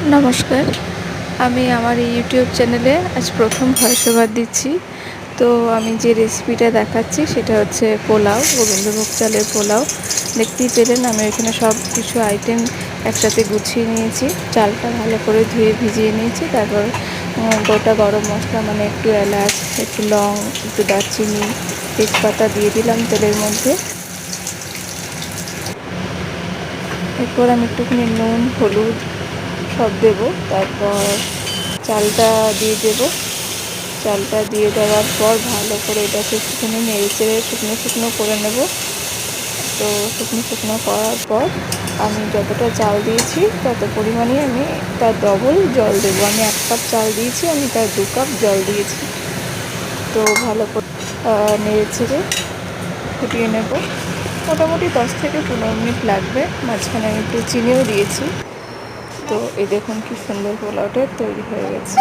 নমস্কার। আমি আমার এই ইউটিউব চ্যানেলে আজ প্রথম ভয়েস ওভার দিচ্ছি। তো আমি যে রেসিপিটা দেখাচ্ছি সেটা হচ্ছে পোলাও, গোবিন্দভোগ চালের পোলাও। দেখতেই পেলেন আমি এখানে সব কিছু আইটেম একসাথে গুছিয়ে নিয়েছি। চালটা ভালো করে ধুয়ে ভিজিয়ে নিয়েছি। তারপর গোটা গরম মশলা মানে একটু এলাচ, একটু লং, একটু দারচিনি, তেজপাতা দিয়ে দিলাম তেলের মধ্যে। এরপর আমি একটুখানি নুন, হলুদ সব দেবো। তারপর চালটা দিয়ে দেবো। চালটা দিয়ে দেওয়ার পর ভালো করে এটাকে একটুখানি নেড়েচেড়ে শুকনো শুকনো করে নেব। তো শুকনো শুকনো করার পর আমি যতটা চাল দিয়েছি তত পরিমাণে আমি তার ডবল জল দেবো। আমি 1 কাপ চাল দিয়েছি, আমি তার 2 কাপ জল দিয়েছি। তো ভালো করে নেড়েচেড়ে ফুটিয়ে নেব। মোটামুটি 10 থেকে 15 মিনিট লাগবে। মাঝখানে আমি একটু চিনিও দিয়েছি। তো এই দেখুন কি সুন্দর পোলাওটা তৈরি হয়ে গেছে।